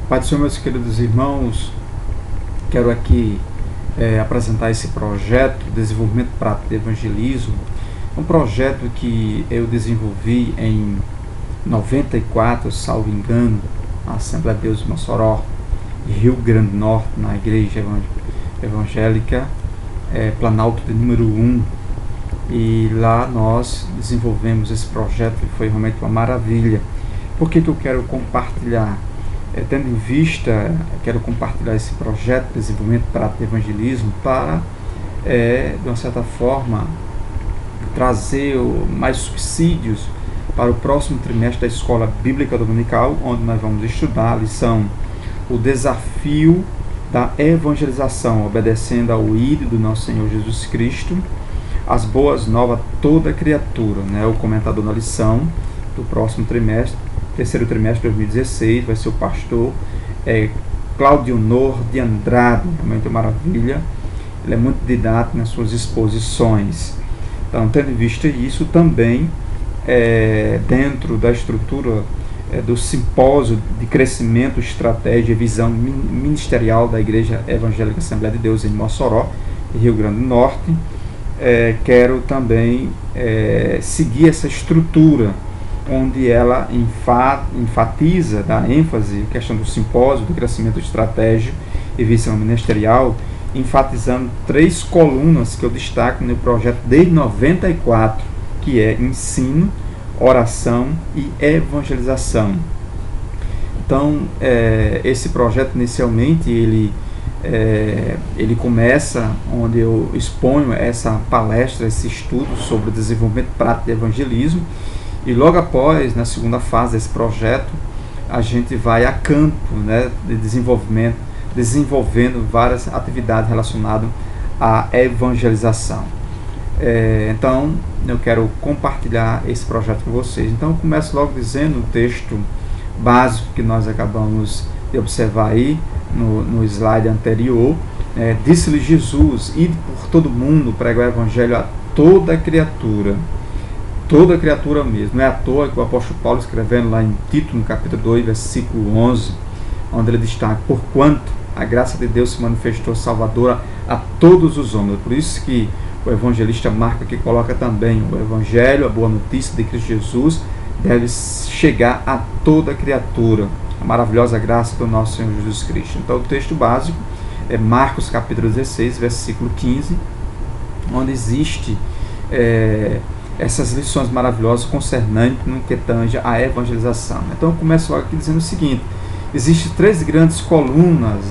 Pai do Senhor, meus queridos irmãos, quero aqui apresentar esse projeto de desenvolvimento prático de evangelismo. Um projeto que eu desenvolvi em 94, salvo engano, na Assembleia de Deus de Mossoró, Rio Grande do Norte, na Igreja Evangélica Planalto de número 1. E lá nós desenvolvemos esse projeto que foi realmente uma maravilha. Por que eu quero compartilhar? Tendo em vista, quero compartilhar esse projeto de desenvolvimento prático de evangelismo para, de uma certa forma, trazer mais subsídios para o próximo trimestre da Escola Bíblica Dominical, onde nós vamos estudar a lição O Desafio da Evangelização, obedecendo ao ID do nosso Senhor Jesus Cristo, as boas novas a toda criatura, O comentador na lição do próximo trimestre, terceiro trimestre de 2016, vai ser o pastor Cláudio Nor de Andrade, realmente uma maravilha. Ele é muito didático nas suas exposições. Então, tendo em vista isso, também dentro da estrutura do simpósio de crescimento, estratégia e visão ministerial da Igreja Evangélica Assembleia de Deus em Mossoró, Rio Grande do Norte, quero também seguir essa estrutura, onde ela enfatiza, dá ênfase à questão do simpósio, do crescimento estratégico e visão ministerial, enfatizando 3 colunas que eu destaco no projeto desde 94, que é ensino, oração e evangelização. Então, esse projeto inicialmente ele começa onde eu exponho essa palestra, esse estudo sobre o desenvolvimento prático de evangelismo, e logo após, na segunda fase desse projeto, a gente vai a campo, de desenvolvimento, desenvolvendo várias atividades relacionadas à evangelização. Então, eu quero compartilhar esse projeto com vocês. Então, eu começo logo dizendo o texto básico que nós acabamos de observar aí no slide anterior. Disse-lhe Jesus: ide por todo mundo, pregar o evangelho a toda criatura. Toda criatura mesmo. Não é à toa que o apóstolo Paulo, escrevendo lá em Tito, no capítulo 2, versículo 11, onde ele destaca: porquanto a graça de Deus se manifestou salvadora a todos os homens. Por isso que o evangelista Marcos aqui coloca também: o evangelho, a boa notícia de Cristo Jesus, deve chegar a toda criatura. A maravilhosa graça do nosso Senhor Jesus Cristo. Então, o texto básico é Marcos capítulo 16, versículo 15, onde existe essas lições maravilhosas concernentes no que tange a evangelização. Então, eu começo aqui dizendo o seguinte: existem 3 grandes colunas,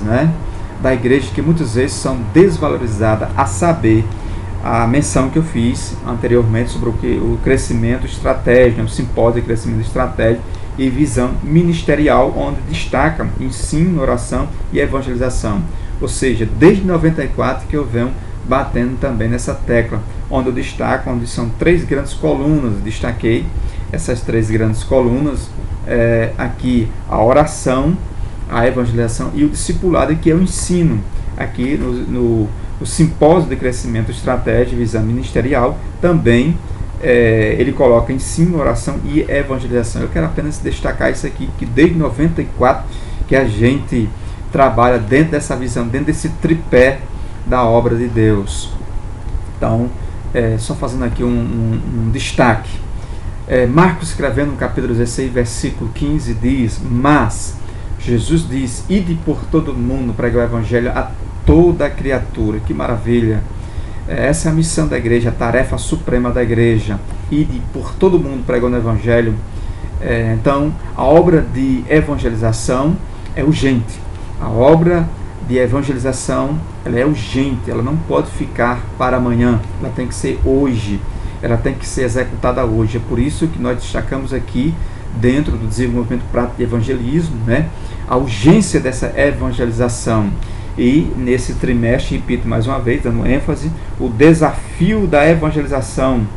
da igreja que muitas vezes são desvalorizadas, a saber, a menção que eu fiz anteriormente sobre o crescimento estratégico, o simpósio de crescimento estratégico e visão ministerial, onde destacam ensino, oração e evangelização. Ou seja, desde 94 que eu venho batendo também nessa tecla, onde eu destaco, onde são 3 grandes colunas, destaquei essas 3 grandes colunas, aqui a oração, a evangelização e o discipulado, que é o ensino. Aqui no simpósio de crescimento estratégico e visão ministerial, também ele coloca ensino, oração e evangelização. Eu quero apenas destacar isso aqui, que desde 94 que a gente trabalha dentro dessa visão, dentro desse tripé da obra de Deus. Então, só fazendo aqui um destaque. Marcos, escrevendo no capítulo 16, versículo 15, diz: mas Jesus diz: ide por todo mundo, pregar o evangelho a toda criatura. Que maravilha! Essa é a missão da igreja, a tarefa suprema da igreja: ide por todo mundo pregando o evangelho. Então, a obra de evangelização é urgente. A obra de evangelização, ela é urgente, ela não pode ficar para amanhã, ela tem que ser hoje, ela tem que ser executada hoje. É por isso que nós destacamos aqui, dentro do desenvolvimento prático de evangelismo, a urgência dessa evangelização. E nesse trimestre, repito mais uma vez, dando ênfase, o desafio da evangelização,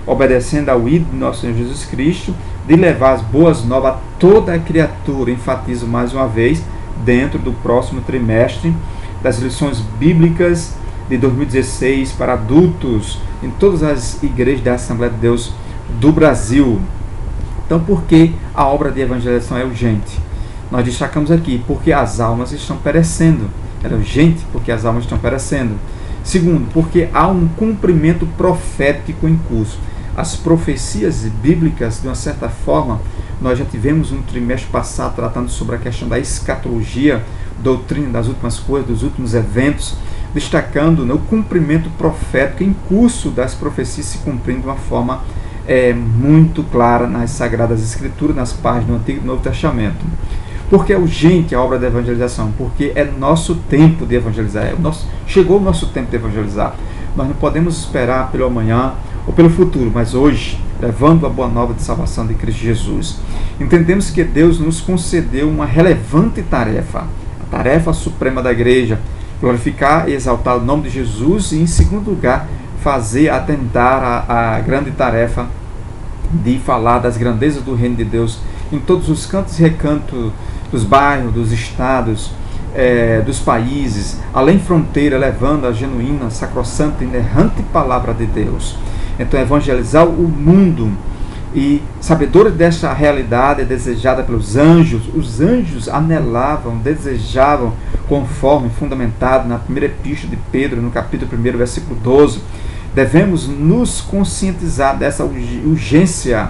obedecendo ao ID do nosso Senhor Jesus Cristo, de levar as boas novas a toda a criatura. Enfatizo mais uma vez, dentro do próximo trimestre, das lições bíblicas de 2016 para adultos, em todas as igrejas da Assembleia de Deus do Brasil. Então, por que a obra de evangelização é urgente? nós destacamos aqui, porque as almas estão perecendo. É urgente, porque as almas estão perecendo. Segundo, porque há um cumprimento profético em curso. As profecias bíblicas, de uma certa forma, nós já tivemos um trimestre passado tratando sobre a questão da escatologia, doutrina das últimas coisas, dos últimos eventos, destacando o cumprimento profético em curso das profecias se cumprindo de uma forma muito clara nas Sagradas Escrituras, nas páginas do Antigo e do Novo Testamento. Porque é urgente a obra da evangelização, porque é nosso tempo de evangelizar, chegou o nosso tempo de evangelizar. Nós não podemos esperar pelo amanhã ou pelo futuro, mas hoje, levando a boa nova de salvação de Cristo Jesus. Entendemos que Deus nos concedeu uma relevante tarefa, a tarefa suprema da igreja, glorificar e exaltar o nome de Jesus e, em segundo lugar, atentar a grande tarefa de falar das grandezas do reino de Deus em todos os cantos e recantos dos bairros, dos estados, dos países, além fronteira, levando a genuína, sacrossanta e inerrante palavra de Deus. Então, evangelizar o mundo, e sabedores desta realidade é desejada pelos anjos. Os anjos anelavam, desejavam, conforme fundamentado na primeira epístola de Pedro, no capítulo 1, versículo 12. Devemos nos conscientizar dessa urgência.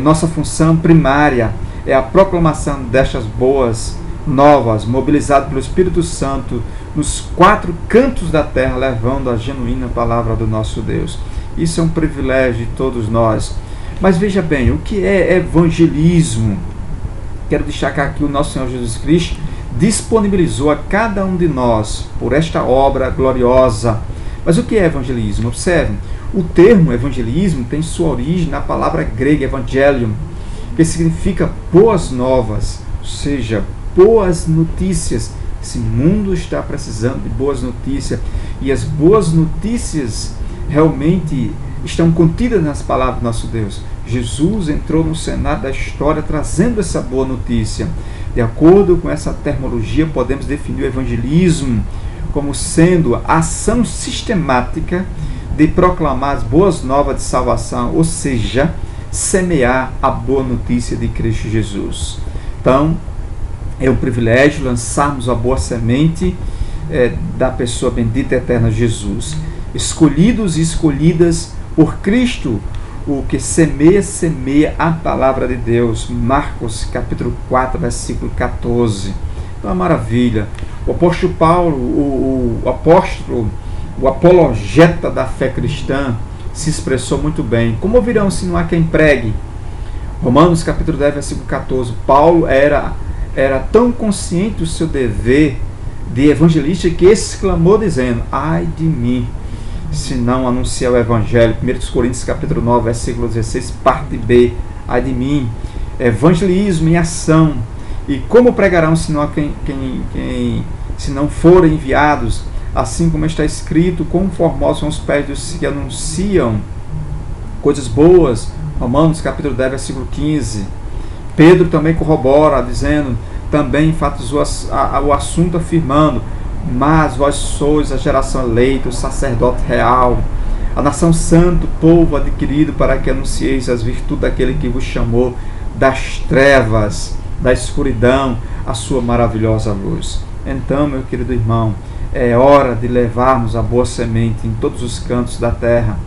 Nossa função primária é a proclamação destas boas novas, mobilizado pelo Espírito Santo nos 4 cantos da terra, levando a genuína palavra do nosso Deus. Isso é um privilégio de todos nós. Mas veja bem, o que é evangelismo? Quero destacar que o nosso Senhor Jesus Cristo disponibilizou a cada um de nós por esta obra gloriosa. Mas o que é evangelismo? Observem, o termo evangelismo tem sua origem na palavra grega evangelium, que significa boas novas, ou seja, boas notícias. Esse mundo está precisando de boas notícias, e as boas notícias realmente estão contidas nas palavras do nosso Deus. Jesus entrou no cenário da história trazendo essa boa notícia. De acordo com essa terminologia, podemos definir o evangelismo como sendo a ação sistemática de proclamar as boas novas de salvação, ou seja, semear a boa notícia de Cristo Jesus. Então, é um privilégio lançarmos a boa semente da pessoa bendita e eterna Jesus. Escolhidos e escolhidas por Cristo, o que semeia, semeia a palavra de Deus. Marcos capítulo 4, versículo 14. Então, é uma maravilha. O apóstolo Paulo, o apologeta da fé cristã, se expressou muito bem. Como ouvirão se não há quem pregue? Romanos capítulo 10, versículo 14. Paulo era tão consciente do seu dever de evangelista que exclamou dizendo: ai de mim, se não anunciar o evangelho. 1 Coríntios capítulo 9, versículo 16, parte B. Ai de mim. Evangelismo em ação. E como pregarão se não forem enviados? Assim como está escrito, quão formosos são os pés dos que anunciam coisas boas. Romanos capítulo 10, versículo 15. Pedro também corrobora, dizendo, também enfatizou o assunto, afirmando: mas vós sois a geração eleita, o sacerdote real, a nação santa, o povo adquirido, para que anuncieis as virtudes daquele que vos chamou das trevas, da escuridão, a sua maravilhosa luz. Então, meu querido irmão, é hora de levarmos a boa semente em todos os cantos da terra,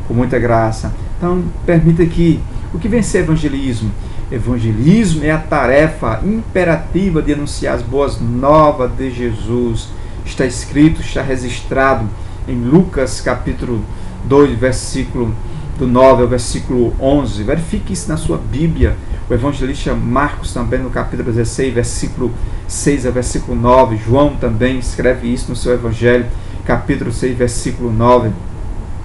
com muita graça. Então, permita que, o que vem ser evangelismo? Evangelismo é a tarefa imperativa de anunciar as boas novas de Jesus. Está escrito, está registrado em Lucas capítulo 2, versículo do 9 ao versículo 11. Verifique isso na sua Bíblia. O evangelista Marcos também no capítulo 16, versículo 6 ao versículo 9. João também escreve isso no seu evangelho, capítulo 6, versículo 9.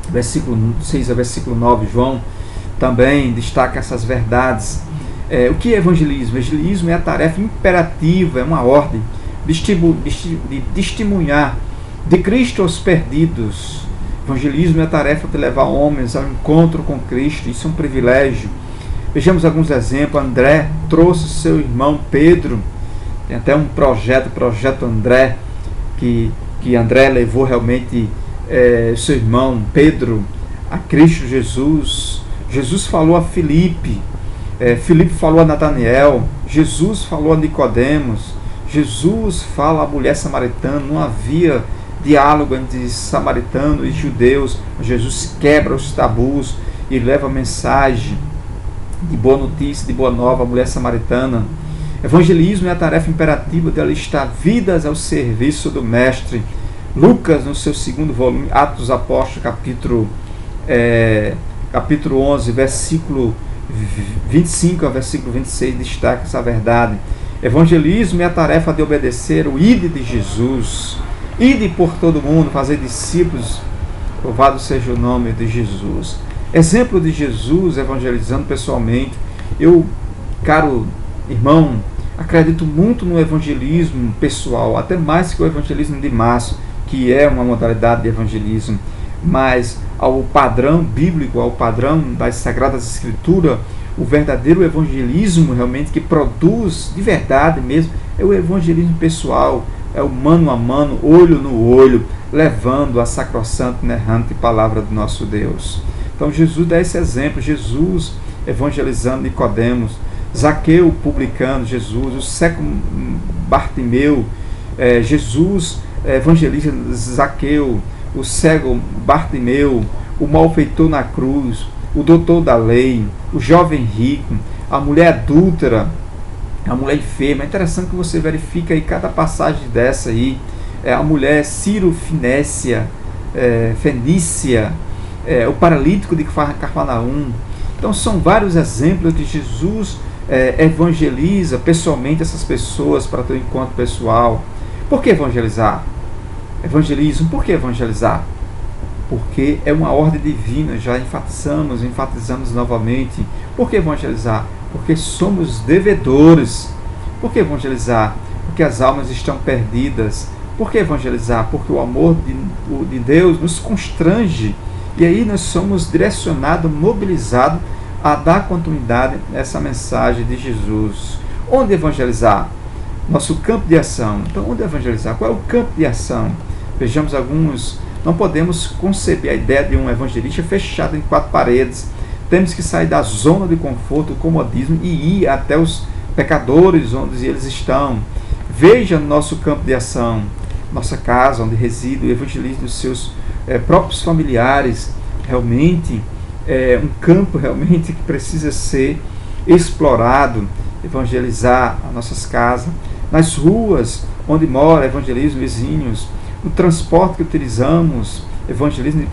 Versículo 6 ao versículo 9. João também destaca essas verdades. O que é evangelismo? Evangelismo é a tarefa imperativa, é uma ordem de testemunhar de Cristo aos perdidos. Evangelismo é a tarefa de levar homens ao encontro com Cristo. Isso é um privilégio. Vejamos alguns exemplos. André trouxe seu irmão Pedro. Tem até um projeto André, que André levou realmente seu irmão Pedro a Cristo Jesus. Jesus falou a Filipe. Filipe falou a Natanael. Jesus falou a Nicodemos, Jesus fala à mulher samaritana, não havia diálogo entre samaritano e judeus. Jesus quebra os tabus e leva a mensagem de boa notícia, de boa nova à mulher samaritana. Evangelismo é a tarefa imperativa de alistar vidas ao serviço do Mestre. Lucas, no seu segundo volume, Atos dos Apóstolos, capítulo 11, versículo 25 ao versículo 26, destaca essa verdade. Evangelismo é a tarefa de obedecer o ide de Jesus. Ide por todo mundo, fazer discípulos. Louvado seja o nome de Jesus. Exemplo de Jesus evangelizando pessoalmente. Eu, caro irmão, acredito muito no evangelismo pessoal, até mais que o evangelismo de massa, que é uma modalidade de evangelismo, mas ao padrão bíblico, ao padrão das Sagradas Escrituras, o verdadeiro evangelismo realmente que produz de verdade mesmo, é o evangelismo pessoal, é o mano a mano, olho no olho, levando a sacrossanta e inerrante palavra do nosso Deus. Então Jesus dá esse exemplo, Jesus evangelizando Nicodemos, Zaqueu publicano, Jesus, o cego Bartimeu, Jesus evangeliza Zaqueu, o cego Bartimeu, o malfeitor na cruz, o doutor da lei, o jovem rico, a mulher adúltera, a mulher enferma. É interessante que você verifica aí cada passagem dessa aí, a mulher Fenícia, o paralítico de Cafarnaum. Então são vários exemplos que Jesus evangeliza pessoalmente essas pessoas para ter um encontro pessoal. Por que evangelizar? Evangelismo, por que evangelizar? Porque é uma ordem divina, já enfatizamos novamente. Por que evangelizar? Porque somos devedores. Por que evangelizar? Porque as almas estão perdidas. Por que evangelizar? Porque o amor de Deus nos constrange. E aí nós somos direcionados, mobilizados a dar continuidade a essa mensagem de Jesus. Onde evangelizar? Nosso campo de ação. Então, onde evangelizar? Qual é o campo de ação? Vejamos alguns. Não podemos conceber a ideia de um evangelista fechado em quatro paredes. Temos que sair da zona de conforto, do comodismo e ir até os pecadores onde eles estão. Veja nosso campo de ação, nossa casa onde reside o evangelismo dos seus próprios familiares. Realmente é um campo realmente que precisa ser explorado. Evangelizar as nossas casas, nas ruas onde mora, evangelismo vizinhos, no transporte que utilizamos, evangelismo de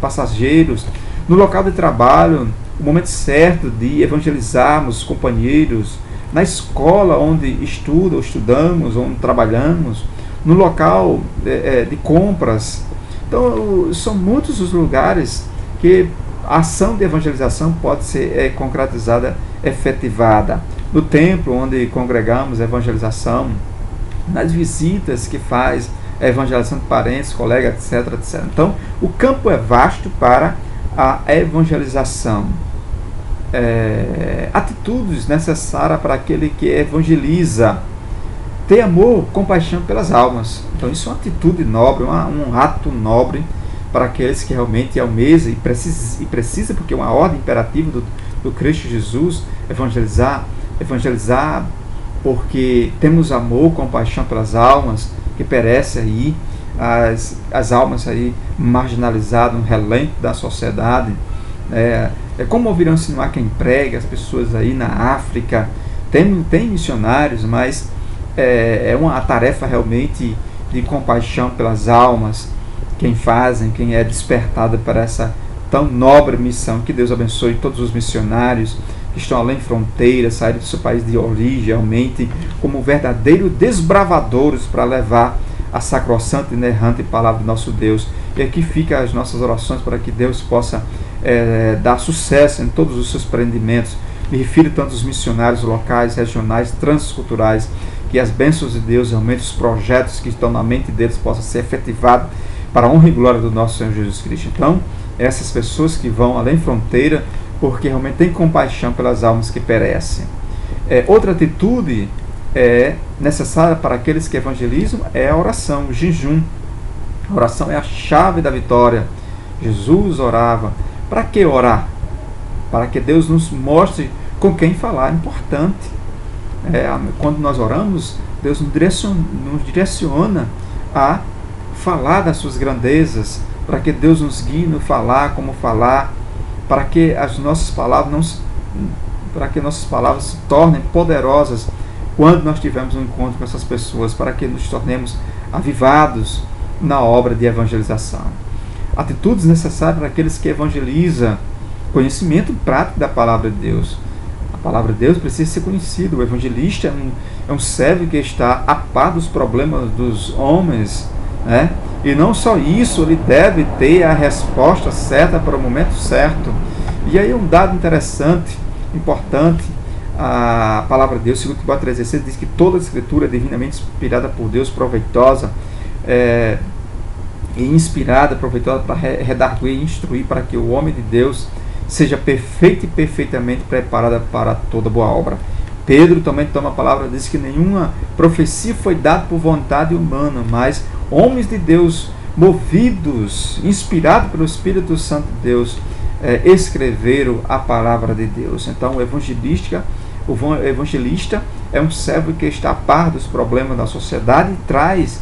passageiros, no local de trabalho, o momento certo de evangelizarmos os companheiros, na escola onde estudamos, onde trabalhamos, no local de compras. Então, são muitos os lugares que a ação de evangelização pode ser concretizada, efetivada. No templo onde congregamos, evangelização, nas visitas que faz, evangelização de parentes, colegas, etc, etc. Então, o campo é vasto para a evangelização. Atitudes necessárias para aquele que evangeliza. Ter amor, compaixão pelas almas. Então, isso é uma atitude nobre, um ato nobre para aqueles que realmente almejam e precisa, porque é uma ordem imperativa do Cristo Jesus, evangelizar porque temos amor, compaixão pelas almas que perecem aí, as almas aí marginalizadas no relento da sociedade. Como ouvirão se não há quem pregue, as pessoas aí na África, tem missionários, mas é uma tarefa realmente de compaixão pelas almas, quem é despertado para essa tão nobre missão. Que Deus abençoe todos os missionários que estão além fronteiras, saíram do seu país de origem, realmente como verdadeiros desbravadores para levar a sacrossanta e inerrante palavra do nosso Deus. E aqui ficam as nossas orações para que Deus possa dar sucesso em todos os seus empreendimentos. Me refiro tanto aos missionários locais, regionais, transculturais, que as bênçãos de Deus, realmente os projetos que estão na mente deles possam ser efetivados para a honra e glória do nosso Senhor Jesus Cristo. Então, essas pessoas que vão além fronteira, porque realmente têm compaixão pelas almas que perecem. Outra atitude necessária para aqueles que evangelizam é a oração, o jejum. A oração é a chave da vitória. Jesus orava. Para que orar? Para que Deus nos mostre com quem falar. É importante. Quando nós oramos, Deus nos direciona a falar das suas grandezas, para que Deus nos guie no falar, como falar, para que as nossas palavras se tornem poderosas quando nós tivermos um encontro com essas pessoas, para que nos tornemos avivados na obra de evangelização. Atitudes necessárias para aqueles que evangelizam, conhecimento prático da palavra de Deus. A palavra de Deus precisa ser conhecida. O evangelista é um servo que está a par dos problemas dos homens, né? E não só isso, ele deve ter a resposta certa para o momento certo. E aí um dado interessante, importante, a palavra de Deus, segundo Timóteo 3,16, diz que toda a escritura é divinamente inspirada por Deus, proveitosa, e inspirada, proveitosa para redarguir e instruir, para que o homem de Deus seja perfeito e perfeitamente preparado para toda boa obra. Pedro também toma a palavra, diz que nenhuma profecia foi dada por vontade humana, mas homens de Deus, movidos, inspirados pelo Espírito Santo de Deus, escreveram a palavra de Deus. Então o evangelista é um servo que está a par dos problemas da sociedade e traz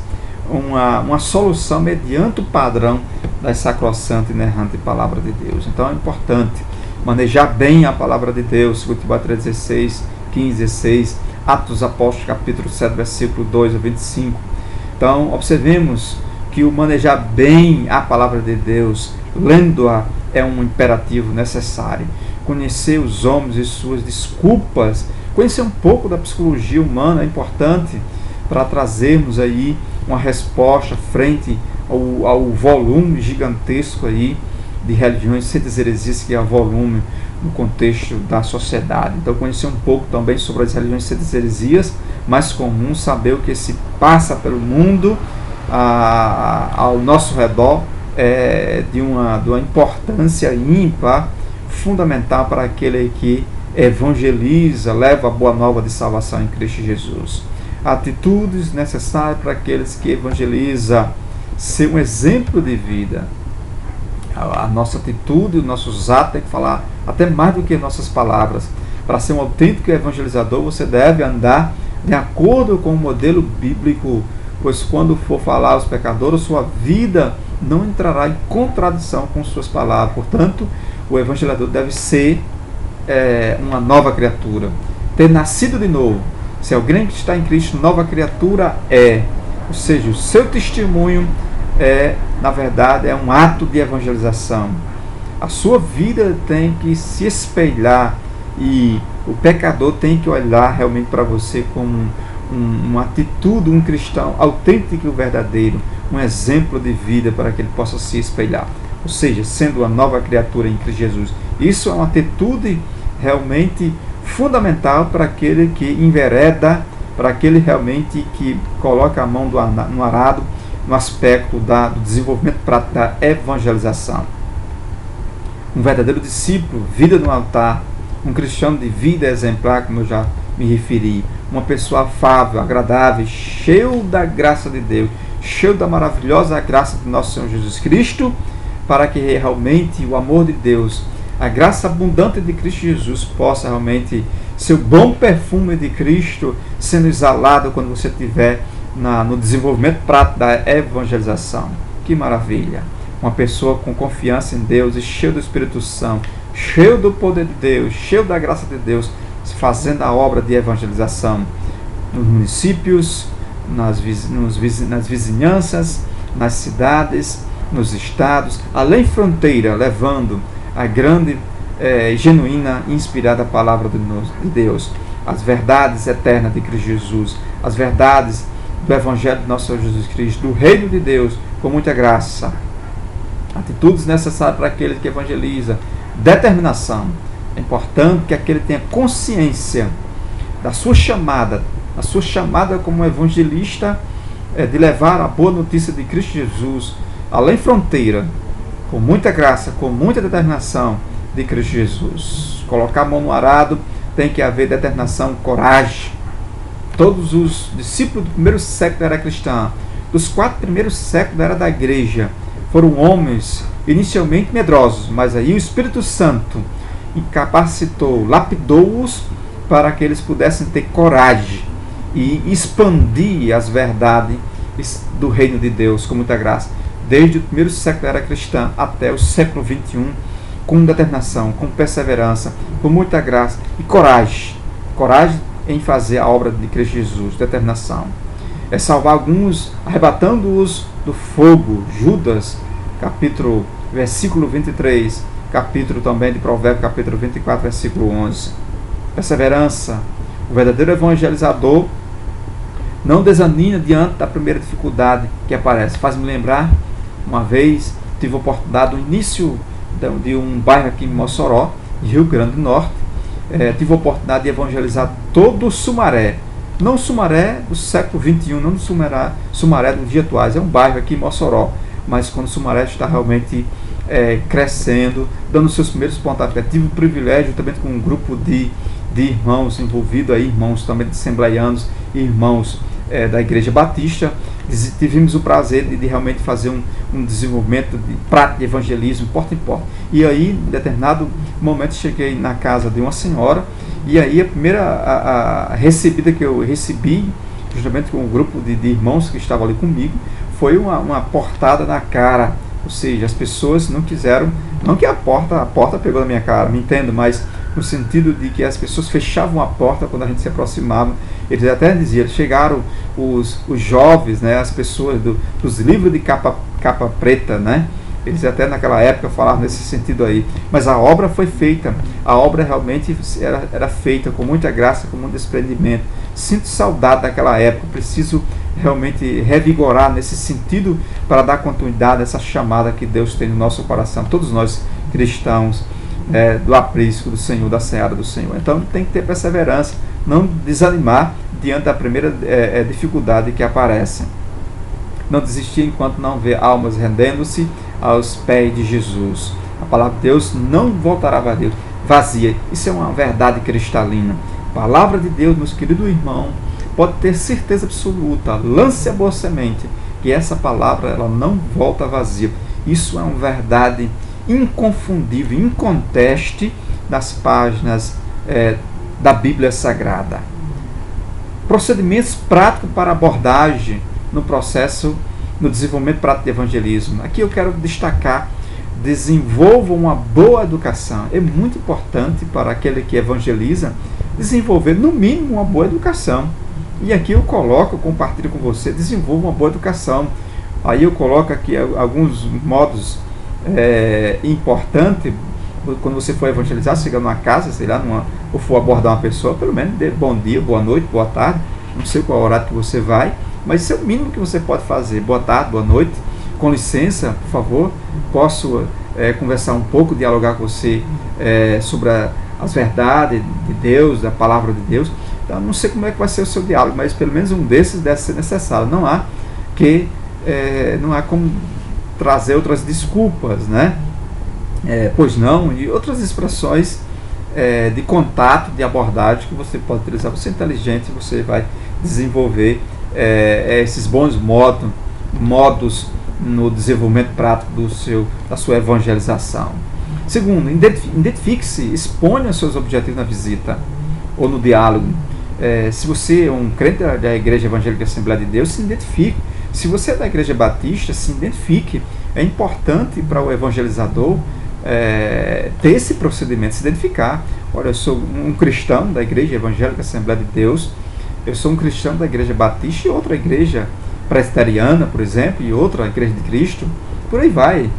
uma solução mediante o padrão da sacrossanta e inerrante palavra de Deus. Então é importante manejar bem a palavra de Deus, segundo Timóteo 3,16, 15, 16, Atos dos Apóstolos, capítulo 7, versículo 2 a 25. Então, observemos que o manejar bem a palavra de Deus, lendo-a, é um imperativo necessário. Conhecer os homens e suas desculpas, conhecer um pouco da psicologia humana é importante para trazermos aí uma resposta frente ao volume gigantesco aí de religiões, setas heresias, que é o volume no contexto da sociedade. Então, conhecer um pouco também sobre as religiões, setas heresias, mais comum, saber o que se passa pelo mundo ao nosso redor, de uma importância ímpar, fundamental para aquele que evangeliza, leva a boa nova de salvação em Cristo Jesus. Atitudes necessárias para aqueles que evangelizam, ser um exemplo de vida. A nossa atitude, os nossos atos tem que falar até mais do que nossas palavras. Para ser um autêntico evangelizador, você deve andar de acordo com o modelo bíblico, pois quando for falar aos pecadores, sua vida não entrará em contradição com suas palavras. Portanto, o evangelizador deve ser uma nova criatura, ter nascido de novo. Se alguém que está em Cristo, nova criatura ou seja, o seu testemunho na verdade, é um ato de evangelização. A sua vida tem que se espelhar e o pecador tem que olhar realmente para você como uma atitude, um cristão autêntico e verdadeiro, um exemplo de vida para que ele possa se espelhar. Ou seja, sendo uma nova criatura em Cristo Jesus. Isso é uma atitude realmente fundamental para aquele que envereda, para aquele realmente que coloca a mão no arado, no aspecto do desenvolvimento prático da evangelização. Um verdadeiro discípulo, vida no altar, um cristão de vida exemplar, como eu já me referi, uma pessoa afável, agradável, cheio da graça de Deus, cheio da maravilhosa graça de nosso Senhor Jesus Cristo, para que realmente o amor de Deus, a graça abundante de Cristo Jesus possa realmente ser o bom perfume de Cristo sendo exalado quando você estiver no desenvolvimento prático da evangelização. Que maravilha! Uma pessoa com confiança em Deus e cheio do Espírito Santo, cheio do poder de Deus, cheio da graça de Deus, fazendo a obra de evangelização nos municípios, nas vizinhanças, nas cidades, nos estados, além fronteira, levando a grande, genuína e inspirada palavra de Deus, as verdades eternas de Cristo Jesus, as verdades do Evangelho de nosso Senhor Jesus Cristo, do Reino de Deus, com muita graça. Atitudes necessárias para aquele que evangeliza. Determinação. É importante que aquele tenha consciência da sua chamada como evangelista, de levar a boa notícia de Cristo Jesus além fronteira, com muita graça, com muita determinação de Cristo Jesus. Colocar a mão no arado, tem que haver determinação, coragem. Todos os discípulos do primeiro século da era cristã, dos 4 primeiros séculos da era da igreja, foram homens inicialmente medrosos, mas aí o Espírito Santo e capacitou, lapidou-os para que eles pudessem ter coragem e expandir as verdades do reino de Deus com muita graça, desde o primeiro século da era cristã até o século XXI, com determinação, com perseverança, com muita graça e coragem. Coragem em fazer a obra de Cristo Jesus, determinação. É salvar alguns, arrebatando-os do fogo. Judas, versículo 23, capítulo também de Provérbios, capítulo 24, versículo 11. Perseverança. O verdadeiro evangelizador não desanima diante da primeira dificuldade que aparece. Faz-me lembrar, uma vez, tive a oportunidade, no início de um bairro aqui em Mossoró, Rio Grande do Norte, tive a oportunidade de evangelizar todo o Sumaré. Não o Sumaré do século XXI, não o Sumaré dos dias atuais, é um bairro aqui em Mossoró, mas quando o Sumaré está realmente crescendo, dando seus primeiros pontapés. Tive o privilégio também com um grupo de irmãos envolvidos, aí, irmãos também de assembleianos, irmãos da Igreja Batista. Tivemos o prazer de realmente fazer um desenvolvimento de prática de evangelismo, porta em porta. E aí, em determinado momento, cheguei na casa de uma senhora, e aí a primeira recebida que eu recebi, justamente com um grupo de irmãos que estavam ali comigo, foi uma portada na cara. Ou seja, as pessoas não quiseram, não que a porta pegou na minha cara, me entendo, mas no sentido de que as pessoas fechavam a porta quando a gente se aproximava. Eles até diziam, chegaram os jovens, né, as pessoas dos livros de capa preta, né? Eles até naquela época falavam nesse sentido aí. Mas a obra foi feita, a obra realmente era feita com muita graça, com muito desprendimento. Sinto saudade daquela época, preciso realmente revigorar nesse sentido para dar continuidade a essa chamada que Deus tem no nosso coração, todos nós cristãos, do aprisco do Senhor, da seara do Senhor. Então tem que ter perseverança, não desanimar diante da primeira dificuldade que aparece. Não desistir enquanto não vê almas rendendo-se aos pés de Jesus. A palavra de Deus não voltará vazia. Isso é uma verdade cristalina. A palavra de Deus, meus queridos irmãos, pode ter certeza absoluta, lance a boa semente, que essa palavra ela não volta vazia. Isso é uma verdade inconfundível, inconteste das páginas da Bíblia Sagrada. Procedimentos práticos para abordagem no processo, no desenvolvimento prático de evangelismo. Aqui eu quero destacar: desenvolva uma boa educação. É muito importante para aquele que evangeliza desenvolver, no mínimo, uma boa educação. E aqui eu compartilho com você: desenvolva uma boa educação. Aí eu coloco aqui alguns modos importantes. Quando você for evangelizar, chegar numa casa, sei lá, ou for abordar uma pessoa, pelo menos dê bom dia, boa noite, boa tarde. Não sei qual horário que você vai, mas isso é o mínimo que você pode fazer. Boa tarde, boa noite, com licença, por favor, posso conversar um pouco, dialogar com você sobre as verdades de Deus, da palavra de Deus. Então, não sei como é que vai ser o seu diálogo, mas pelo menos um desses deve ser necessário. Não há como trazer outras desculpas, né? Pois não, e outras expressões de contato, de abordagem que você pode utilizar. Você é inteligente, você vai desenvolver esses bons modos no desenvolvimento prático da sua evangelização. Segundo, identifique-se, exponha os seus objetivos na visita ou no diálogo. Se você é um crente da Igreja Evangélica Assembleia de Deus, se identifique. Se você é da Igreja Batista, se identifique. É importante para o evangelizador ter esse procedimento, se identificar. Olha, eu sou um cristão da Igreja Evangélica Assembleia de Deus, eu sou um cristão da Igreja Batista e outra igreja presbiteriana, por exemplo, e outra Igreja de Cristo, por aí vai.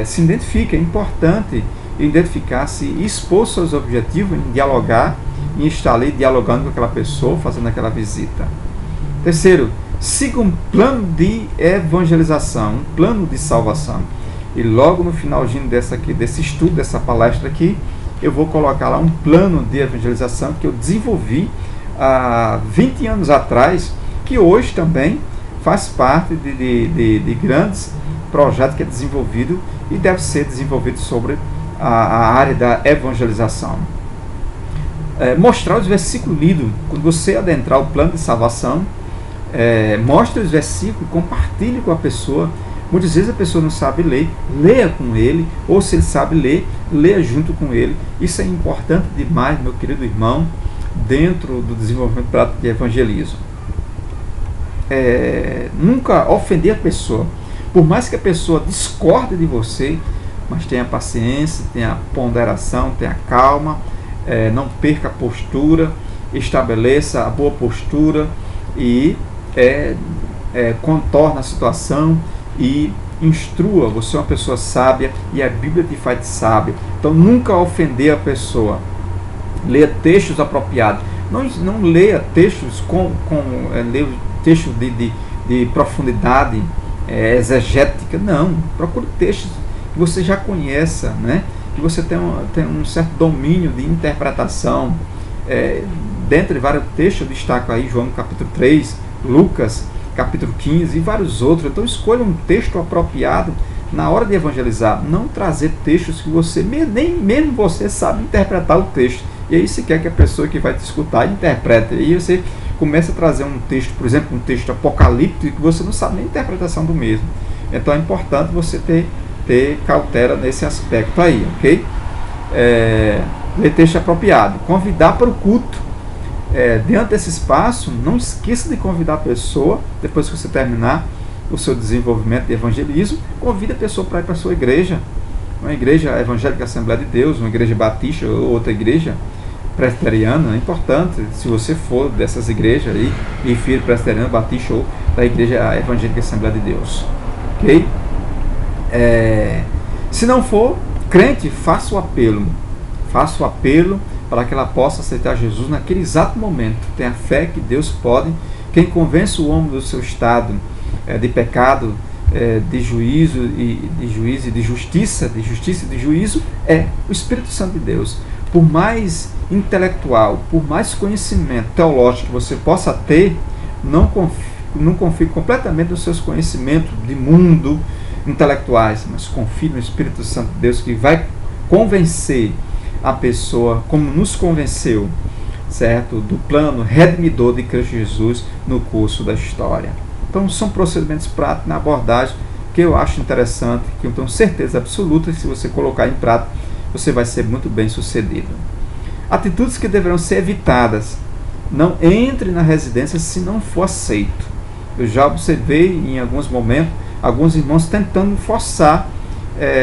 Se identifica, é importante identificar-se, expor seus objetivos, em dialogar, em estar ali dialogando com aquela pessoa, fazendo aquela visita. Terceiro, siga um plano de evangelização, um plano de salvação. E logo no finalzinho desse estudo, dessa palestra aqui, eu vou colocar lá um plano de evangelização que eu desenvolvi há 20 anos atrás, que hoje também faz parte de grandes projetos que é desenvolvido e deve ser desenvolvido sobre a área da evangelização. Mostrar os versículos lidos. Quando você adentrar o plano de salvação, mostre os versículos, compartilhe com a pessoa, Muitas vezes a pessoa não sabe ler, leia com ele, ou se ele sabe ler, leia junto com ele. Isso é importante demais, meu querido irmão, dentro do desenvolvimento prático de evangelismo. Nunca ofender a pessoa. Por mais que a pessoa discorde de você, mas tenha paciência, tenha ponderação, tenha calma, não perca a postura, estabeleça a boa postura e contorne a situação e instrua. Você é uma pessoa sábia e a Bíblia te faz sábio. Então nunca ofender a pessoa. Leia textos apropriados. Não leia textos leia textos de profundidade exegética. Não. Procure textos que você já conheça, né? Que você tem um certo domínio de interpretação. Dentre vários textos, eu destaco aí João capítulo 3, Lucas capítulo 15 e vários outros. Então escolha um texto apropriado na hora de evangelizar. Não trazer textos que você, nem mesmo você sabe interpretar o texto. E aí se quer que a pessoa que vai te escutar interprete. E aí você começa a trazer um texto, por exemplo, um texto apocalíptico que você não sabe nem a interpretação do mesmo. Então é importante você ter cautela nesse aspecto aí, ok? Ler texto apropriado. Convidar para o culto. Dentro desse espaço, não esqueça de convidar a pessoa, depois que você terminar o seu desenvolvimento de evangelismo, convida a pessoa para ir para a sua igreja, uma igreja evangélica Assembleia de Deus, uma igreja batista ou outra igreja presbiteriana. É importante, se você for dessas igrejas aí, e filho presbiteriano, batista ou da igreja evangélica Assembleia de Deus, ok? Se não for crente, faça o apelo para que ela possa aceitar Jesus naquele exato momento. Tenha fé que Deus pode. Quem convence o homem do seu estado de pecado, de juízo e de justiça e de juízo, é o Espírito Santo de Deus. Por mais intelectual, por mais conhecimento teológico que você possa ter, não confie completamente nos seus conhecimentos de mundo intelectuais, mas confie no Espírito Santo de Deus, que vai convencer a pessoa, como nos convenceu, certo, do plano redimidor de Cristo Jesus no curso da história. Então são procedimentos práticos na abordagem que eu acho interessante, que eu tenho certeza absoluta que se você colocar em prática, você vai ser muito bem sucedido. Atitudes que deverão ser evitadas. Não entre na residência se não for aceito. Eu já observei em alguns momentos alguns irmãos tentando forçar,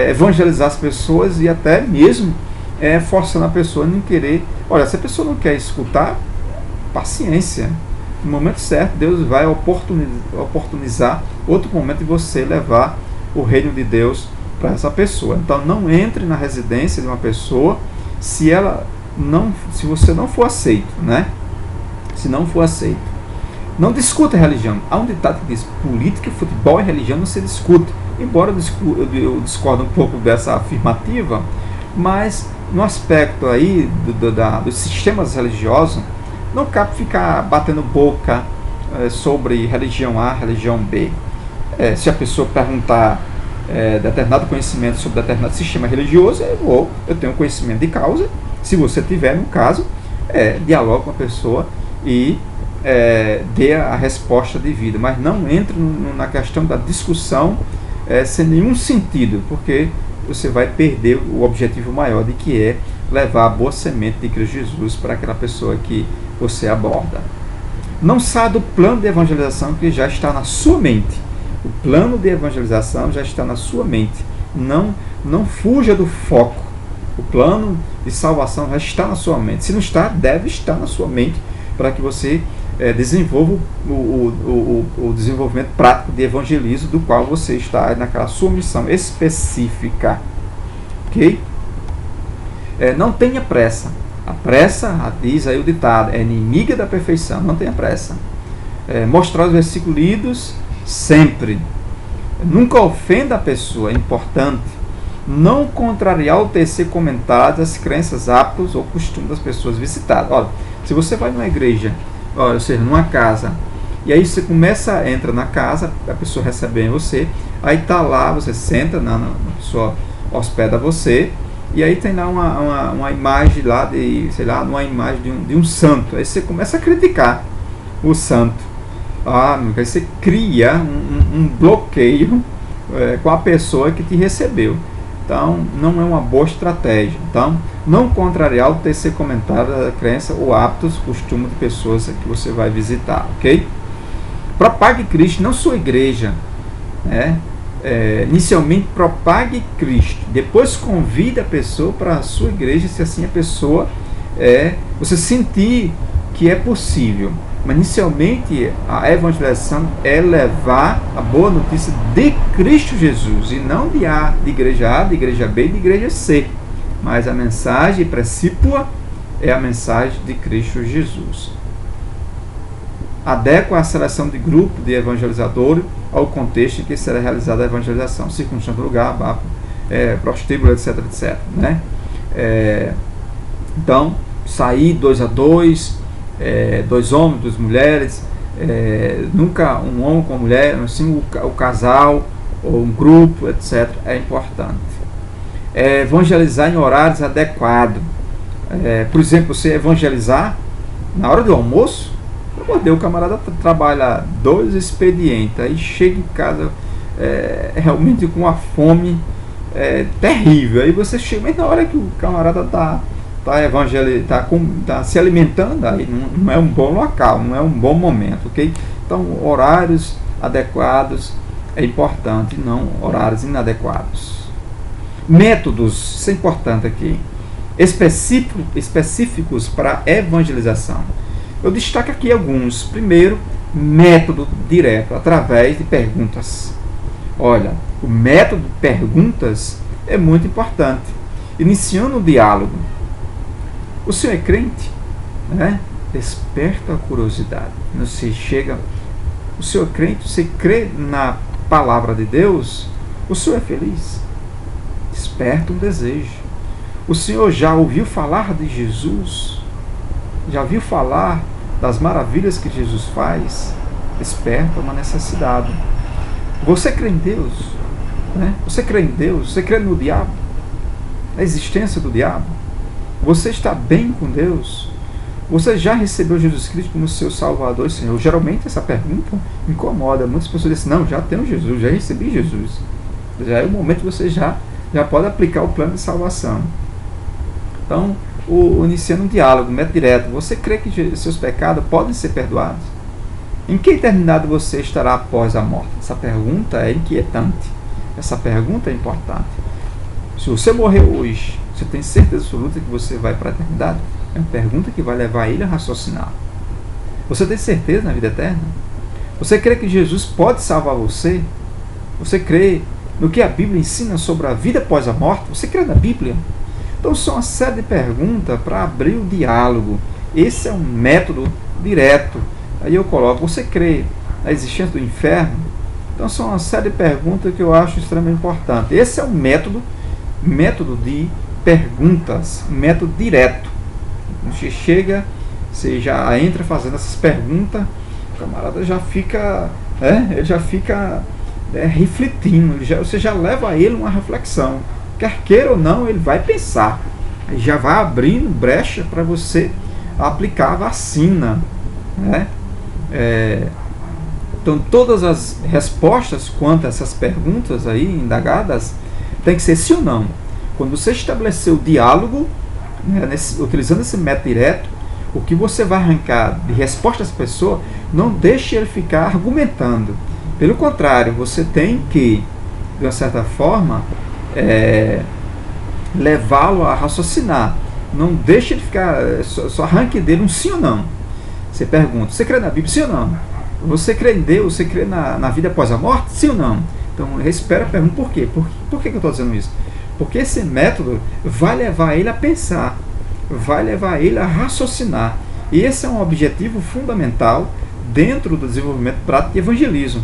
evangelizar as pessoas e até mesmo forçando a pessoa a não querer. Olha, se a pessoa não quer escutar, paciência. No momento certo, Deus vai oportunizar outro momento de você levar o reino de Deus para essa pessoa. Então não entre na residência de uma pessoa se você não for aceito, né? Se não for aceito. Não discuta religião. Há um ditado que diz: política, futebol e religião não se discute. Embora eu discorde um pouco dessa afirmativa, mas no aspecto aí dos sistemas religiosos, não cabe ficar batendo boca sobre religião A, religião B. Se a pessoa perguntar determinado conhecimento sobre determinado sistema religioso, eu tenho conhecimento de causa. Se você tiver, no caso, dialogue com a pessoa e dê a resposta devida. Mas não entre na questão da discussão sem nenhum sentido, porque você vai perder o objetivo maior, de que é levar a boa semente de Cristo Jesus para aquela pessoa que você aborda. Não saia do plano de evangelização que já está na sua mente. O plano de evangelização já está na sua mente. Não fuja do foco. O plano de salvação já está na sua mente. Se não está, deve estar na sua mente, para que você desenvolva o desenvolvimento prático de evangelismo, do qual você está naquela sua missão específica. Ok? Não tenha pressa. A pressa, diz aí o ditado, é inimiga da perfeição. Não tenha pressa. Mostrar os versículos lidos sempre. Nunca ofenda a pessoa, é importante. Não contrariar ou tecer comentários as crenças, hábitos ou costumes das pessoas visitadas. Olha, se você vai numa igreja, ou seja, numa casa, e aí você entra na casa, a pessoa recebe bem você, aí tá lá, você senta, a pessoa hospeda você, e aí tem lá uma imagem lá, uma imagem de um santo. Aí você começa a criticar o santo. Aí você cria um bloqueio com a pessoa que te recebeu. Então, não é uma boa estratégia. Então, não contrariar o terceiro comentário da crença ou hábitos, costumes de pessoas que você vai visitar, ok? Propague Cristo, não sua igreja, né? Inicialmente propague Cristo, depois convide a pessoa para a sua igreja, se assim a pessoa você sentir que é possível. Mas inicialmente a evangelização é levar a boa notícia de Cristo Jesus, e não de igreja A, de igreja B, de igreja C. Mas a mensagem precípua é a mensagem de Cristo Jesus. Adequa a seleção de grupo de evangelizador ao contexto em que será realizada a evangelização, circunstância do lugar, prostíbulo, etc, etc. Né? Então, sair 2 a 2, 2 homens, 2 mulheres, nunca um homem com uma mulher, assim o casal, ou um grupo, etc. é importante. Evangelizar em horários adequados. Por exemplo, você evangelizar na hora do almoço, o camarada trabalha 2 expedientes, aí chega em casa realmente com uma fome terrível, aí você chega, mas na hora que o camarada está se alimentando, aí não é um bom local, não é um bom momento, ok? Então, horários adequados é importante, não horários inadequados. Métodos, isso é importante aqui, específicos para evangelização. Eu destaco aqui alguns. Primeiro, método direto, através de perguntas. Olha, o método de perguntas é muito importante. Iniciando o diálogo. O senhor é crente? Né? Desperta a curiosidade. Você chega, o senhor é crente? Você crê na palavra de Deus? O senhor é feliz? Desperta um desejo. O senhor já ouviu falar de Jesus? Já viu falar das maravilhas que Jesus faz? Desperta uma necessidade. Você crê em Deus? Né? Você crê em Deus? Você crê no diabo? Na existência do diabo? Você está bem com Deus? Você já recebeu Jesus Cristo como seu Salvador e Senhor? Geralmente essa pergunta incomoda. Muitas pessoas dizem, não, já tenho Jesus, já recebi Jesus. Já é o momento que você já pode aplicar o plano de salvação. Então, iniciando um diálogo, método direto. Você crê que seus pecados podem ser perdoados? Em que eternidade você estará após a morte? Essa pergunta é inquietante. Essa pergunta é importante. Se você morrer hoje, você tem certeza absoluta que você vai para a eternidade? É uma pergunta que vai levar ele a raciocinar. Você tem certeza na vida eterna? Você crê que Jesus pode salvar você? Você crê no que a Bíblia ensina sobre a vida após a morte? Você crê na Bíblia? Então, são uma série de perguntas para abrir o diálogo. Esse é um método direto. Aí eu coloco, você crê na existência do inferno? Então, são uma série de perguntas que eu acho extremamente importante. Esse é um método de perguntas, método direto. Você chega, você já entra fazendo essas perguntas, o camarada já fica, ele já fica refletindo, você já leva ele uma reflexão. Quer queira ou não, ele vai pensar. Já vai abrindo brecha para você aplicar a vacina. Né? Então, todas as respostas quanto a essas perguntas aí indagadas tem que ser sim ou não. Quando você estabelecer o diálogo, utilizando esse método direto, o que você vai arrancar de resposta às pessoas, não deixe ele ficar argumentando. Pelo contrário, você tem que, de uma certa forma, levá-lo a raciocinar. Não deixe ele ficar, só arranque dele um sim ou não. Você pergunta, você crê na Bíblia, sim ou não? Você crê em Deus, você crê na vida após a morte, sim ou não? Então, espera a pergunta, por quê? Por que eu estou dizendo isso? Porque esse método vai levar ele a pensar, vai levar ele a raciocinar. E esse é um objetivo fundamental dentro do desenvolvimento prático de evangelismo.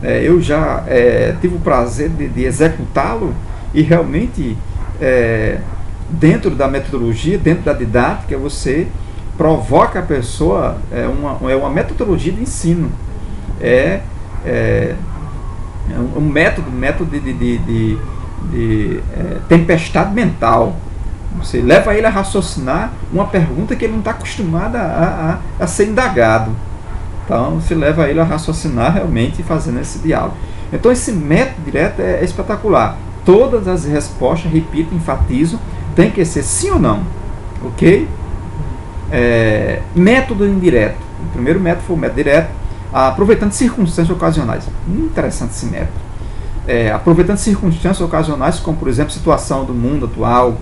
Eu já tive o prazer de executá-lo e realmente, dentro da metodologia, dentro da didática, você provoca a pessoa, uma metodologia de ensino. Um método de tempestade mental. Você leva ele a raciocinar uma pergunta que ele não está acostumado a ser indagado. Então, você leva ele a raciocinar realmente fazendo esse diálogo. Então esse método direto é espetacular. Todas as respostas, repito, enfatizo, tem que ser sim ou não, ok? Método indireto. O primeiro método foi o método direto, aproveitando circunstâncias ocasionais. Muito interessante esse método. Aproveitando circunstâncias ocasionais, como por exemplo a situação do mundo atual,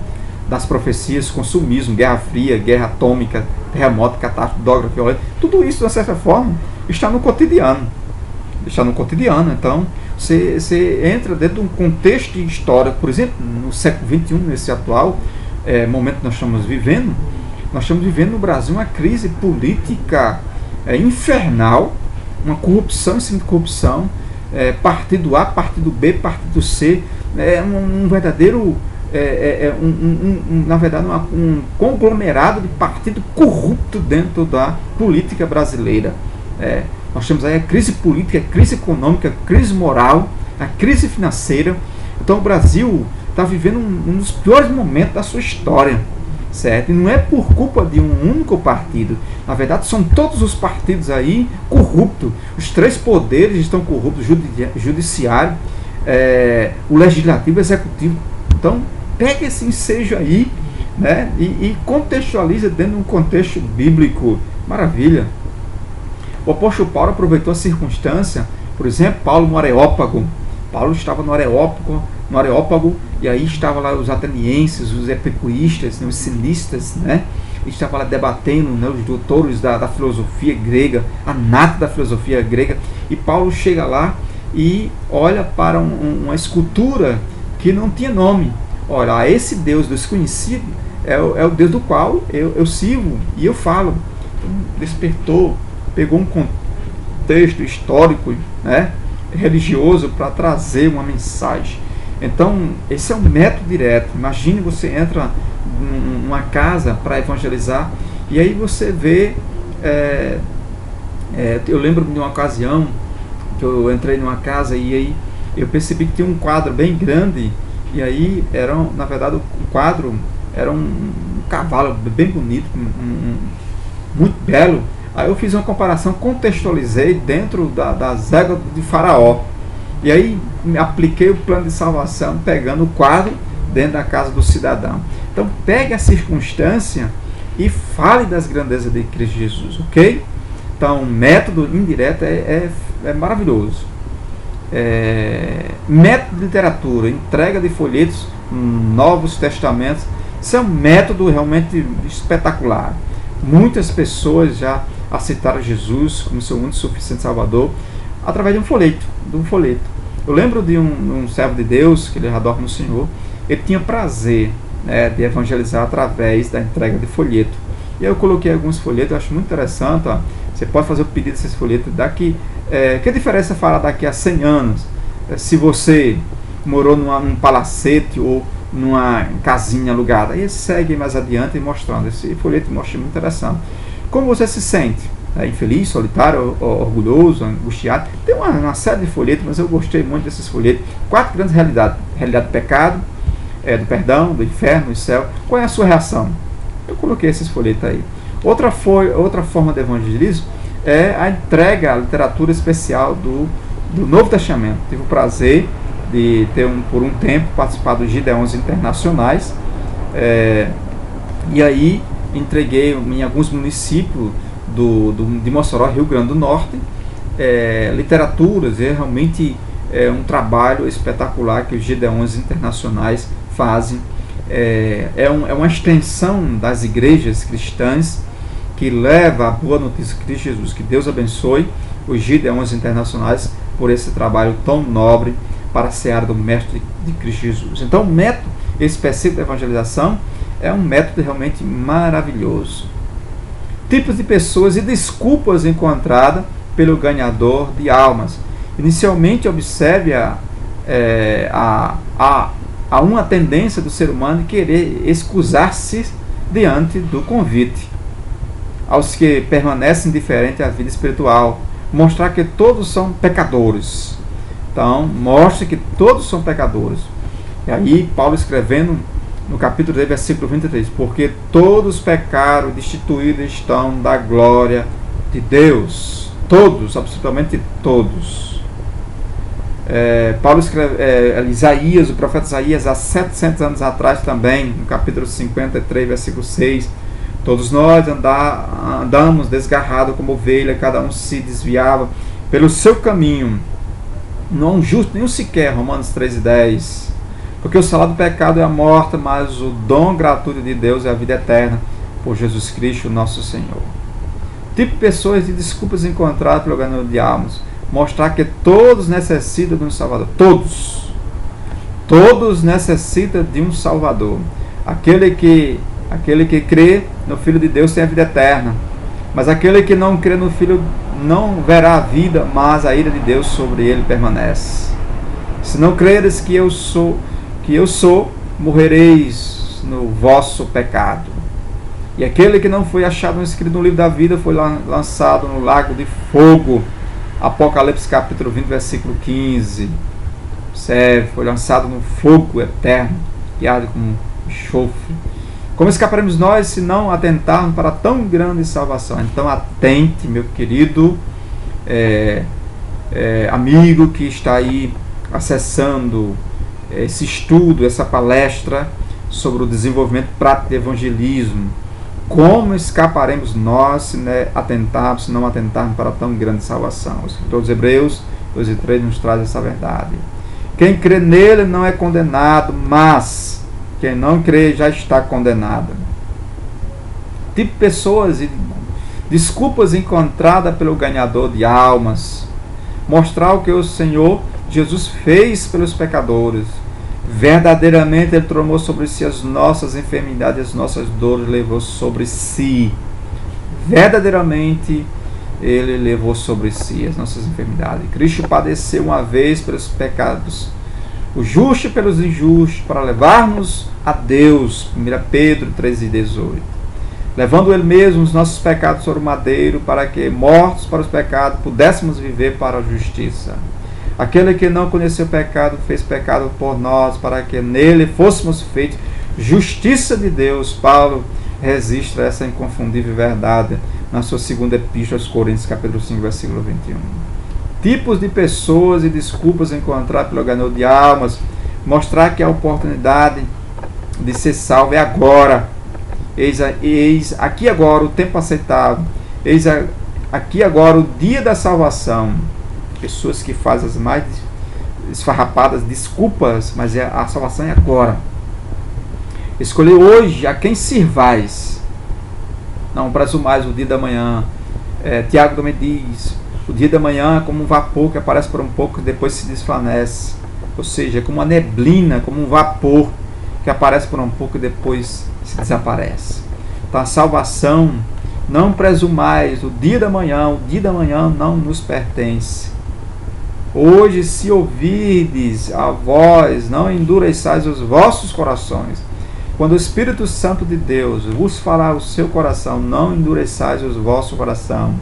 das profecias, consumismo, guerra fria, guerra atômica, terremoto, catástrofe, droga, violência, tudo isso, de certa forma, está no cotidiano. Então, você entra dentro de um contexto histórico, por exemplo, no século XXI, nesse atual momento que nós estamos vivendo no Brasil uma crise política infernal, uma corrupção em cima de corrupção, partido A, partido B, partido C, um verdadeiro, na verdade, um conglomerado de partido corrupto dentro da política brasileira. Nós temos aí a crise política, a crise econômica, a crise moral, a crise financeira. Então o Brasil está vivendo um dos piores momentos da sua história, certo? E não é por culpa de um único partido. Na verdade, são todos os partidos aí corruptos. Os três poderes estão corruptos, o judiciário, o legislativo e o executivo. Então, pega esse ensejo aí, né, e contextualiza dentro de um contexto bíblico. Maravilha. O apóstolo Paulo aproveitou a circunstância, por exemplo, Paulo no Areópago. Paulo estava no Areópago, e aí estavam lá os atenienses, os epicuristas, os cinistas, né? Estavam lá debatendo, né, os doutores da filosofia grega, a nata da filosofia grega, e Paulo chega lá e olha para uma escultura que não tinha nome. Olha, esse Deus desconhecido é o Deus do qual eu sirvo e eu falo. Então, despertou, pegou um contexto histórico, né, religioso, para trazer uma mensagem. Então, esse é um método direto. Imagine você entra numa casa para evangelizar, e aí você vê, eu lembro de uma ocasião que eu entrei numa casa, e aí eu percebi que tinha um quadro bem grande, e aí na verdade o quadro era um cavalo bem bonito, muito belo. Aí eu fiz uma comparação, contextualizei dentro das éguas de Faraó. E aí apliquei o plano de salvação, pegando o quadro dentro da casa do cidadão. Então pegue a circunstância e fale das grandezas de Cristo Jesus, ok? Então, método indireto é maravilhoso. Método de literatura, entrega de folhetos, Novos Testamentos. Isso é um método realmente espetacular. Muitas pessoas já aceitaram Jesus como seu único e suficiente Salvador através de um folheto. Eu lembro de um servo de Deus, que ele adora no Senhor, ele tinha prazer, né, de evangelizar através da entrega de folheto. E aí eu coloquei alguns folhetos, eu acho muito interessante. Você pode fazer o pedido desses folhetos daqui. Que diferença fará daqui a 100 anos? Se você morou num palacete ou numa casinha alugada. Aí segue mais adiante mostrando. Esse folheto mostra muito interessante. Como você se sente? Infeliz, solitário, orgulhoso, angustiado? Tem uma série de folhetos, mas eu gostei muito desses folhetos. 4 grandes realidades. Realidade do pecado, do perdão, do inferno, do céu. Qual é a sua reação? Eu coloquei esses folhetos aí. Outra forma de evangelismo é a entrega à literatura especial do Novo Testamento. Tive o prazer de ter por um tempo participado dos Gideões Internacionais, e aí entreguei em alguns municípios de Mossoró, Rio Grande do Norte, literaturas. Realmente um trabalho espetacular que os Gideões Internacionais fazem. É uma extensão das igrejas cristãs que leva a boa notícia de Cristo Jesus. Que Deus abençoe os Gideões Internacionais por esse trabalho tão nobre para a seara do Mestre de Cristo Jesus. Então, o método específico de evangelização é um método realmente maravilhoso. Tipos de pessoas e desculpas encontradas pelo ganhador de almas. Inicialmente, observe uma tendência do ser humano de querer excusar-se diante do convite. Aos que permanecem indiferentes à vida espiritual, mostrar que todos são pecadores. Então, mostre que todos são pecadores. E aí, Paulo escrevendo no capítulo 3, versículo 23, porque todos pecaram e destituídos estão da glória de Deus. Todos, absolutamente todos. Paulo escreve, Isaías, o profeta Isaías, há 700 anos atrás também, no capítulo 53, versículo 6, todos nós andamos desgarrados como ovelha, cada um se desviava pelo seu caminho, não um justo, nenhum sequer, Romanos 3:10, porque o salário do pecado é a morte, mas o dom gratuito de Deus é a vida eterna, por Jesus Cristo, nosso Senhor. Tipo de pessoas de desculpas encontradas pelo ganhador de almas, mostrar que todos necessitam de um Salvador. Todos necessitam de um Salvador. Aquele que crê no Filho de Deus tem a vida eterna. Mas aquele que não crê no Filho não verá a vida, mas a ira de Deus sobre ele permanece. Se não creres que eu sou, morrereis no vosso pecado. E aquele que não foi achado escrito no livro da vida foi lançado no lago de fogo. Apocalipse capítulo 20, versículo 15. Observe, foi lançado no fogo eterno, que arde como enxofre. Como escaparemos nós se não atentarmos para tão grande salvação? Então atente, meu querido amigo que está aí acessando esse estudo, essa palestra sobre o desenvolvimento prático de evangelismo. Como escaparemos nós se não atentarmos para tão grande salvação? O escritor dos Hebreus 2:3 nos traz essa verdade. Quem crê nele não é condenado, mas quem não crê já está condenado. Tipo pessoas e desculpas encontradas pelo ganhador de almas. Mostrar o que o Senhor Jesus fez pelos pecadores. Verdadeiramente Ele tomou sobre si as nossas enfermidades, as nossas dores, levou sobre si. Verdadeiramente Ele levou sobre si as nossas enfermidades. Cristo padeceu uma vez pelos pecados, o justo pelos injustos, para levar-nos a Deus. 1 Pedro 3:18. Levando Ele mesmo os nossos pecados sobre o madeiro, para que, mortos para os pecados, pudéssemos viver para a justiça. Aquele que não conheceu pecado, fez pecado por nós, para que nele fôssemos feitos justiça de Deus. Paulo registra essa inconfundível verdade na sua segunda epístola aos Coríntios, capítulo 5, versículo 21. Tipos de pessoas e desculpas encontradas pelo ganhador de almas. Mostrar que a oportunidade de ser salvo é agora. Eis aqui agora o tempo aceitável. Eis aqui agora o dia da salvação. Pessoas que fazem as mais esfarrapadas desculpas, mas a salvação é agora. Escolher hoje a quem sirvais. Não presumais o dia da manhã. Tiago também diz, o dia da manhã é como um vapor que aparece por um pouco e depois se desvanece. Ou seja, é como uma neblina, como um vapor que aparece por um pouco e depois se desaparece. Então a salvação, não presumais o dia da manhã não nos pertence. Hoje, se ouvirdes a voz, não endureçais os vossos corações. Quando o Espírito Santo de Deus vos falar o seu coração, não endureçais os vossos coração,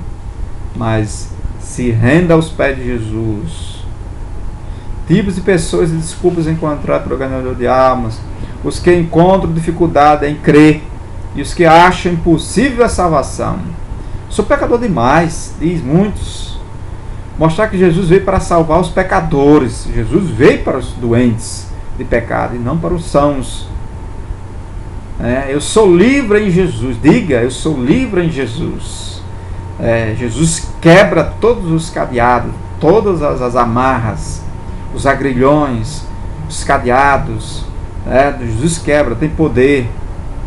mas se renda aos pés de Jesus. Tipos de pessoas e desculpas encontradas pelo ganhador de almas. Os que encontram dificuldade em crer e os que acham impossível a salvação. Sou pecador demais, diz muitos. Mostrar que Jesus veio para salvar os pecadores. Jesus veio para os doentes de pecado e não para os sãos. Eu sou livre em Jesus. Diga, eu sou livre em Jesus. Jesus quebra todos os cadeados, todas as amarras, os agrilhões, os cadeados. Jesus quebra, tem poder.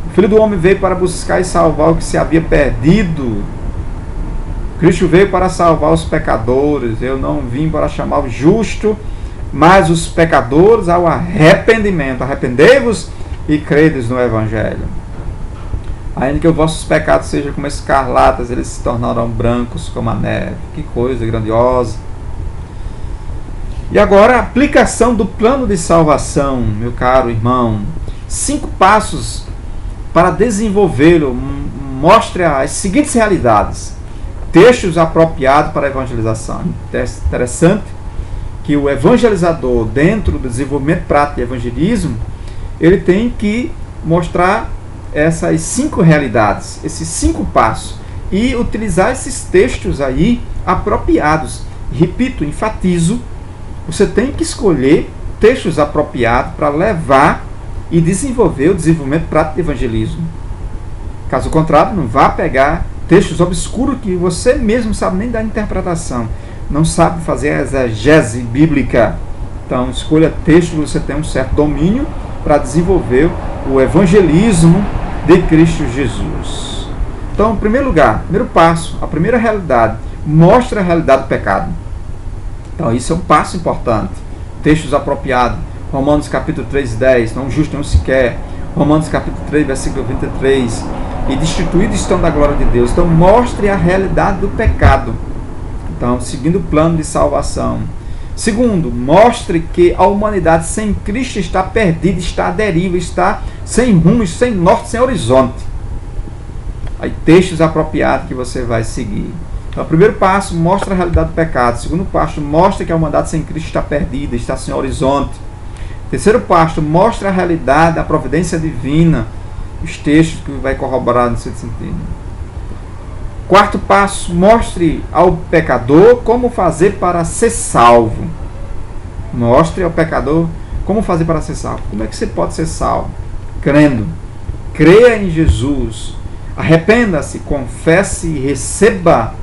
O Filho do Homem veio para buscar e salvar o que se havia perdido. Cristo veio para salvar os pecadores. Eu não vim para chamar o justo, mas os pecadores ao arrependimento. Arrependei-vos e credes no Evangelho. Ainda que os vossos pecados sejam como escarlatas, eles se tornarão brancos como a neve. Que coisa grandiosa. E agora a aplicação do plano de salvação, meu caro irmão. 5 passos para desenvolvê-lo. Mostre as seguintes realidades. Textos apropriados para a evangelização. Interessante que o evangelizador, dentro do desenvolvimento prático de evangelismo, ele tem que mostrar essas 5 realidades, esses 5 passos, e utilizar esses textos aí apropriados. Repito, enfatizo, Você tem que escolher textos apropriados para levar e desenvolver o desenvolvimento prático de evangelismo. Caso contrário, não vá pegar textos obscuros que você mesmo não sabe nem dar interpretação, não sabe fazer a exegese bíblica. Então, escolha textos que você tem um certo domínio para desenvolver o evangelismo de Cristo Jesus. Então, em primeiro lugar, primeiro passo, a primeira realidade, mostra a realidade do pecado. Então, isso é um passo importante. Textos apropriados. Romanos capítulo 3, 10, não justo nenhum sequer. Romanos capítulo 3, versículo 23. E destituídos estão da glória de Deus. Então, mostre a realidade do pecado. Então, seguindo o plano de salvação. Segundo, mostre que a humanidade sem Cristo está perdida, está à deriva, está sem rumo, sem norte, sem horizonte. Aí, textos apropriados que você vai seguir. Então, o primeiro passo, mostra a realidade do pecado. O segundo passo, mostra que a humanidade sem Cristo está perdida, está sem horizonte. O terceiro passo, mostra a realidade da providência divina. Os textos que vai corroborar nesse sentido. Quarto passo, mostre ao pecador como fazer para ser salvo. Mostre ao pecador como fazer para ser salvo. Como é que você pode ser salvo? Crendo. Creia em Jesus. Arrependa-se, confesse e receba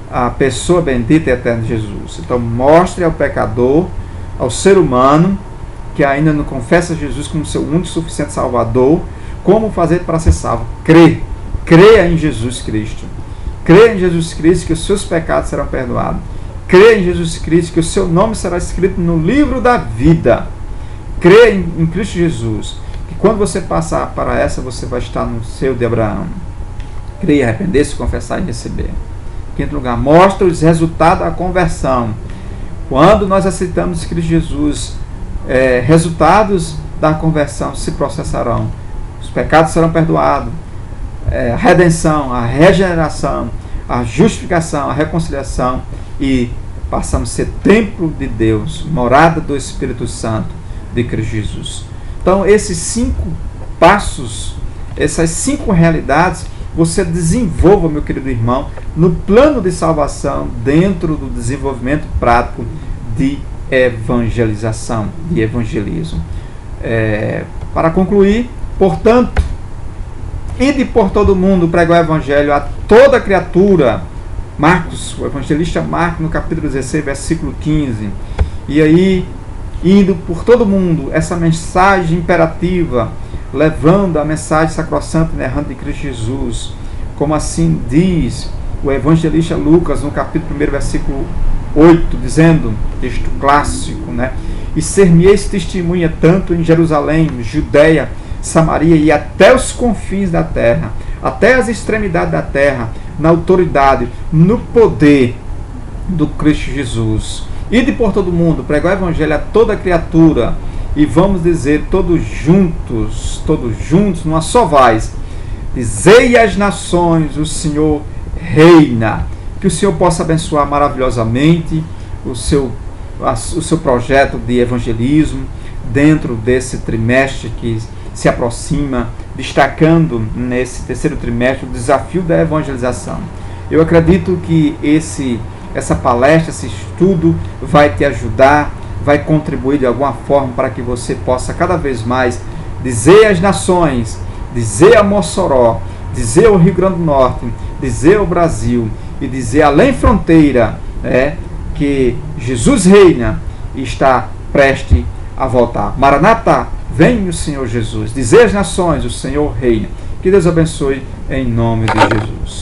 a pessoa bendita e eterna de Jesus. Então, mostre ao pecador, ao ser humano, que ainda não confessa Jesus como seu único e suficiente Salvador, como fazer para ser salvo. Creia em Jesus Cristo. Creia em Jesus Cristo que os seus pecados serão perdoados. Creia em Jesus Cristo que o seu nome será escrito no livro da vida. Creia em Cristo Jesus, que quando você passar para essa, você vai estar no seio de Abraão. Creia, arrepender-se, confessar e receber. Quinto lugar, mostra os resultados da conversão. Quando nós aceitamos Cristo Jesus, resultados da conversão se processarão. Os pecados serão perdoados. A redenção, a regeneração, a justificação, a reconciliação, e passamos a ser templo de Deus, morada do Espírito Santo de Cristo Jesus. Então, esses 5 passos, essas 5 realidades, você desenvolva, meu querido irmão, no plano de salvação, dentro do desenvolvimento prático de evangelização, de evangelismo. Para concluir, portanto, ide por todo mundo pregar o evangelho a toda criatura. Marcos, o evangelista Marcos, no capítulo 16, versículo 15. E aí, indo por todo mundo, essa mensagem imperativa, levando a mensagem sacrossanta e inerrante de Cristo Jesus, como assim diz o evangelista Lucas, no capítulo 1, versículo 8, dizendo, texto clássico, né? E ser-me-eis testemunha tanto em Jerusalém, Judeia, Samaria e até os confins da terra, até as extremidades da terra, na autoridade, no poder do Cristo Jesus. Ide por todo mundo, pregar o evangelho a toda criatura, e vamos dizer todos juntos, numa só voz, dizei às nações, o Senhor reina. Que o Senhor possa abençoar maravilhosamente o seu projeto de evangelismo dentro desse trimestre que se aproxima, destacando nesse terceiro trimestre o desafio da evangelização. Eu acredito que essa palestra, esse estudo vai te ajudar, vai contribuir de alguma forma para que você possa cada vez mais dizer às nações, dizer a Mossoró, dizer ao Rio Grande do Norte, dizer ao Brasil e dizer além fronteira, que Jesus reina e está prestes a voltar. Maranata, vem o Senhor Jesus. Dizer às nações, o Senhor reina. Que Deus abençoe em nome de Jesus.